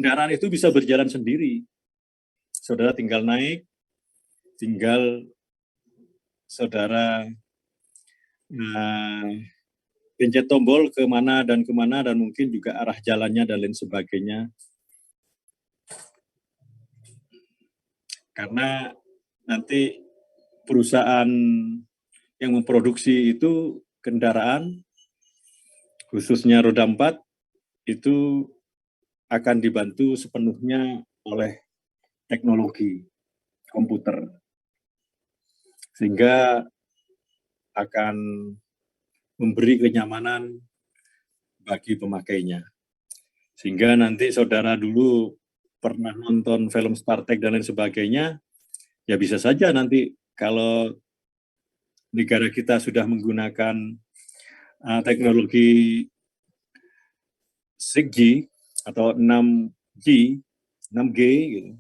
kendaraan itu bisa berjalan sendiri. Saudara tinggal naik, tinggal saudara pencet tombol kemana dan mungkin juga arah jalannya dan lain sebagainya. Karena nanti perusahaan yang memproduksi itu kendaraan, khususnya roda 4, itu akan dibantu sepenuhnya oleh teknologi komputer. Sehingga akan memberi kenyamanan bagi pemakainya. Sehingga nanti saudara dulu pernah nonton film Star Trek dan lain sebagainya, ya bisa saja nanti kalau negara kita sudah menggunakan teknologi 6G atau 6G gitu,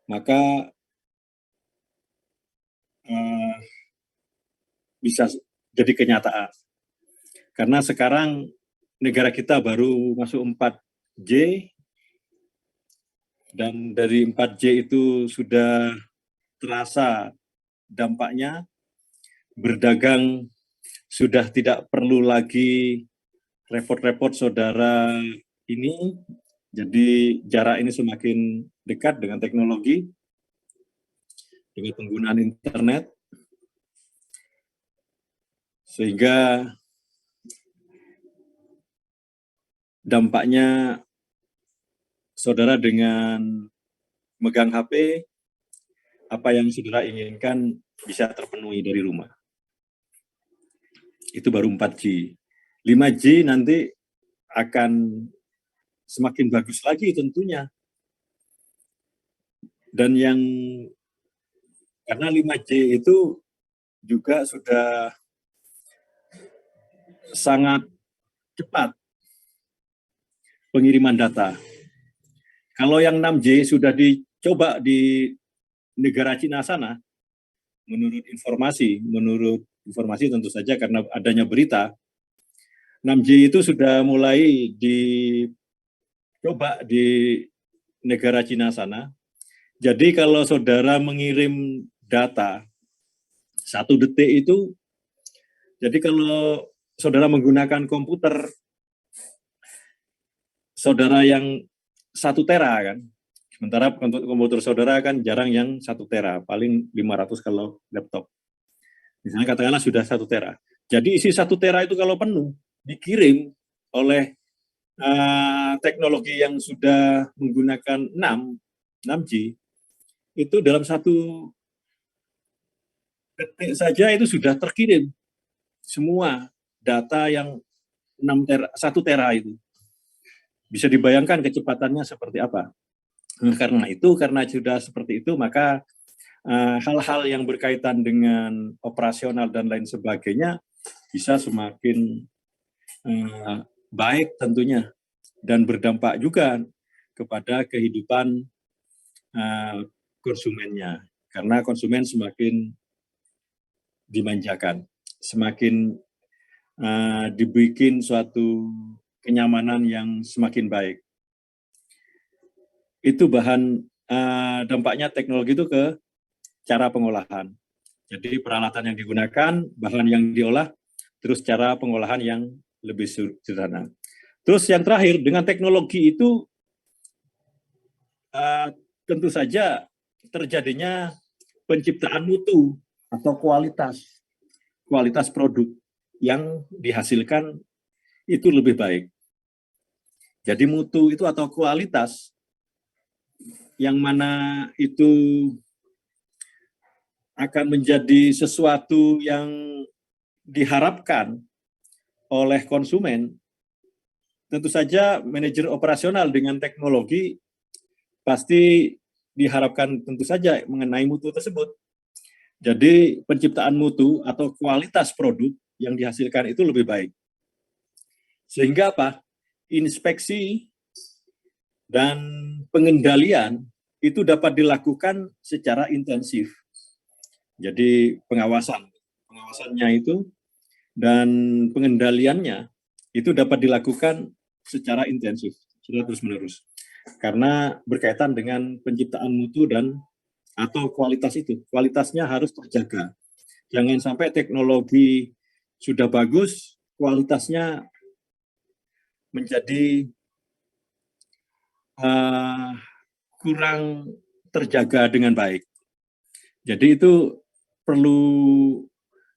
maka bisa jadi kenyataan. Karena sekarang negara kita baru masuk 4G, dan dari 4G itu sudah terasa dampaknya. Berdagang sudah tidak perlu lagi repot-repot saudara ini, jadi jarak ini semakin dekat dengan teknologi, dengan penggunaan internet, sehingga dampaknya saudara dengan megang HP, apa yang saudara inginkan bisa terpenuhi dari rumah. Itu baru 4G. 5G nanti akan semakin bagus lagi tentunya. Dan yang karena 5G itu juga sudah sangat cepat pengiriman data. Kalau yang 6G sudah dicoba di negara Cina sana, menurut informasi tentu saja karena adanya berita, 6G itu sudah mulai dicoba di negara Cina sana. Jadi kalau saudara mengirim data 1 detik itu, jadi kalau saudara menggunakan komputer, saudara yang 1 tera kan, sementara komputer saudara kan jarang yang 1 tera, paling 500 kalau laptop. Misalnya katakanlah sudah 1 tera. Jadi isi 1 tera itu kalau penuh, dikirim oleh teknologi yang sudah menggunakan 6G, itu dalam 1 detik saja itu sudah terkirim semua data yang 1 tera itu. Bisa dibayangkan kecepatannya seperti apa. Karena sudah seperti itu, maka hal-hal yang berkaitan dengan operasional dan lain sebagainya bisa semakin baik tentunya, dan berdampak juga kepada kehidupan konsumennya, karena konsumen semakin dimanjakan, semakin dibikin suatu kenyamanan yang semakin baik. Itu dampaknya teknologi itu ke cara pengolahan. Jadi peralatan yang digunakan, bahan yang diolah, terus cara pengolahan yang lebih sederhana. Terus yang terakhir, dengan teknologi itu tentu saja terjadinya penciptaan mutu atau kualitas produk yang dihasilkan itu lebih baik. Jadi mutu itu atau kualitas yang mana itu akan menjadi sesuatu yang diharapkan oleh konsumen. Tentu saja manajer operasional dengan teknologi pasti diharapkan tentu saja mengenai mutu tersebut. Jadi penciptaan mutu atau kualitas produk yang dihasilkan itu lebih baik. Sehingga apa? Inspeksi dan pengendalian itu dapat dilakukan secara intensif. Jadi pengawasannya itu dan pengendaliannya itu dapat dilakukan secara intensif, secara terus-menerus. Karena berkaitan dengan penciptaan mutu dan atau kualitas itu. Kualitasnya harus terjaga. Jangan sampai teknologi sudah bagus, kualitasnya menjadi kurang terjaga dengan baik. Jadi itu perlu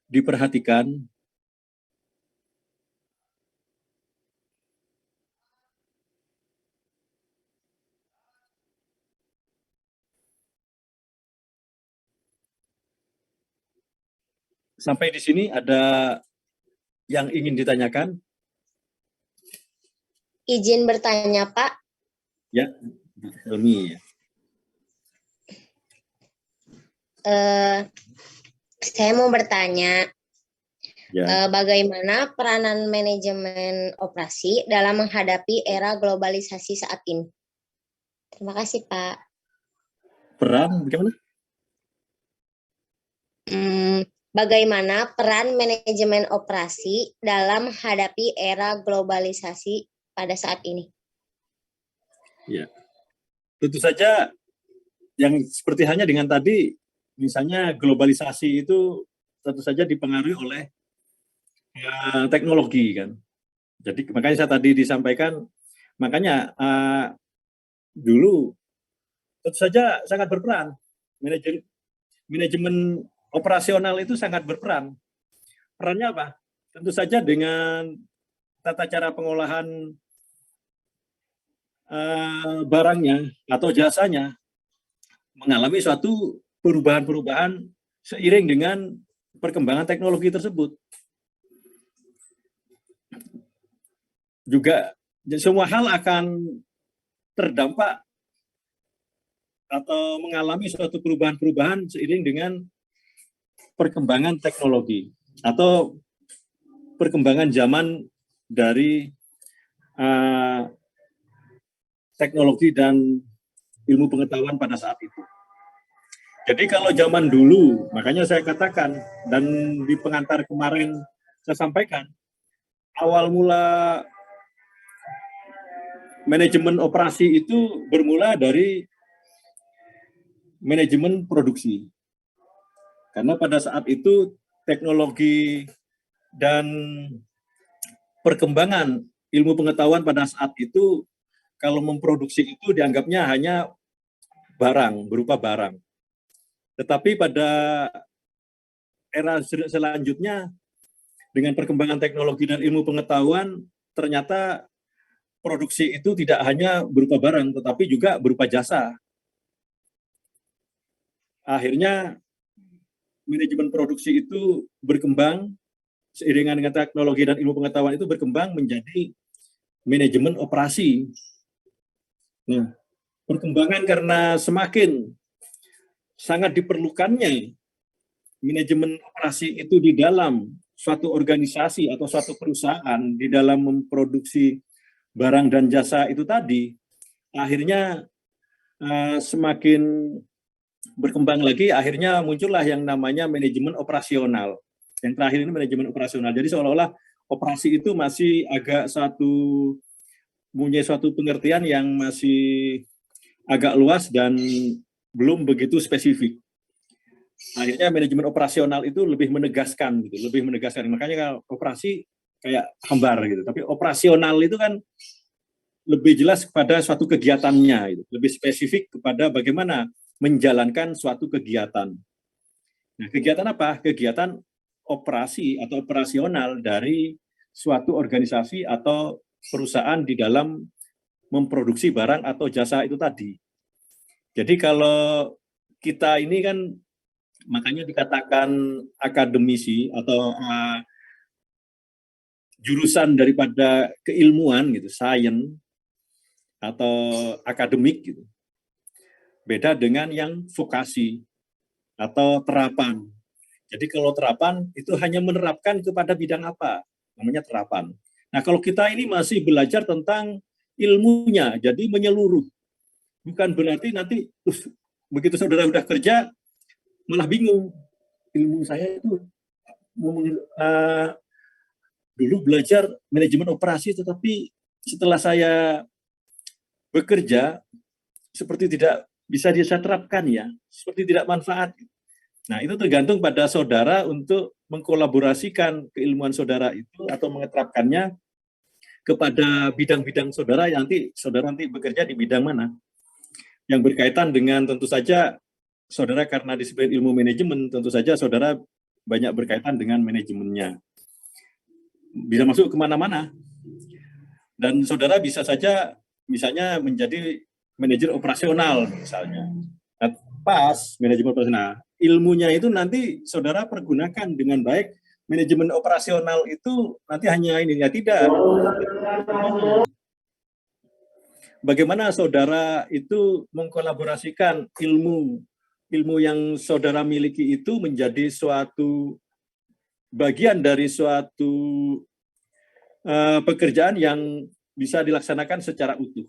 diperhatikan. Sampai di sini ada yang ingin ditanyakan? Izin bertanya, Pak. Ya, Helmi. Saya mau bertanya, Ya. bagaimana peranan manajemen operasi dalam menghadapi era globalisasi saat ini? Terima kasih, Pak. Peran bagaimana? Bagaimana peran manajemen operasi dalam menghadapi era globalisasi pada saat ini? Ya, tentu saja yang seperti halnya dengan tadi, misalnya globalisasi itu tentu saja dipengaruhi oleh teknologi kan. Jadi makanya saya tadi disampaikan, makanya dulu tentu saja sangat berperan. Manajemen operasional itu sangat berperan. Perannya apa? Tentu saja dengan tata cara pengolahan barangnya atau jasanya mengalami suatu perubahan-perubahan seiring dengan perkembangan teknologi tersebut. Juga semua hal akan terdampak atau mengalami suatu perubahan-perubahan seiring dengan perkembangan teknologi atau perkembangan zaman dari teknologi dan ilmu pengetahuan pada saat itu. Jadi kalau zaman dulu, makanya saya katakan, dan di pengantar kemarin saya sampaikan, awal mula manajemen operasi itu bermula dari manajemen produksi. Karena pada saat itu teknologi dan perkembangan ilmu pengetahuan pada saat itu kalau memproduksi itu dianggapnya hanya barang, berupa barang. Tetapi pada era selanjutnya dengan perkembangan teknologi dan ilmu pengetahuan ternyata produksi itu tidak hanya berupa barang tetapi juga berupa jasa. Akhirnya manajemen produksi itu berkembang seiringan dengan teknologi dan ilmu pengetahuan itu berkembang menjadi manajemen operasi. Nah, perkembangan karena semakin sangat diperlukannya manajemen operasi itu di dalam suatu organisasi atau suatu perusahaan di dalam memproduksi barang dan jasa itu tadi, akhirnya semakin berkembang lagi, akhirnya muncullah yang namanya manajemen operasional. Yang terakhir ini manajemen operasional. Jadi seolah-olah operasi itu masih agak punya suatu pengertian yang masih agak luas dan belum begitu spesifik. Akhirnya manajemen operasional itu lebih menegaskan gitu, lebih menegaskan. Makanya kalau operasi kayak hambar gitu, tapi operasional itu kan lebih jelas kepada suatu kegiatannya, gitu. Lebih spesifik kepada bagaimana menjalankan suatu kegiatan. Nah, kegiatan apa? Kegiatan operasi atau operasional dari suatu organisasi atau perusahaan di dalam memproduksi barang atau jasa itu tadi. Jadi kalau kita ini kan makanya dikatakan akademisi atau jurusan daripada keilmuan gitu, sains atau akademik gitu. Beda dengan yang vokasi atau terapan. Jadi kalau terapan itu hanya menerapkan kepada bidang apa? Namanya terapan. Nah, kalau kita ini masih belajar tentang ilmunya, jadi menyeluruh. Bukan berarti nanti begitu saudara udah kerja malah bingung. Ilmu saya itu dulu belajar manajemen operasi tetapi setelah saya bekerja seperti tidak bisa saya terapkan ya, seperti tidak manfaat. Nah, itu tergantung pada saudara untuk mengkolaborasikan keilmuan saudara itu atau mengeterapkannya kepada bidang-bidang saudara yang saudara nanti bekerja di bidang mana. Yang berkaitan dengan tentu saja saudara karena disiplin ilmu manajemen, tentu saja saudara banyak berkaitan dengan manajemennya. Bisa masuk kemana-mana. Dan saudara bisa saja misalnya menjadi manajer operasional misalnya. Nah, pas manajemen operasional, ilmunya itu nanti saudara pergunakan dengan baik. Manajemen operasional itu nanti hanya ini, ya tidak. Bagaimana saudara itu mengkolaborasikan ilmu yang saudara miliki itu menjadi suatu bagian dari suatu pekerjaan yang bisa dilaksanakan secara utuh.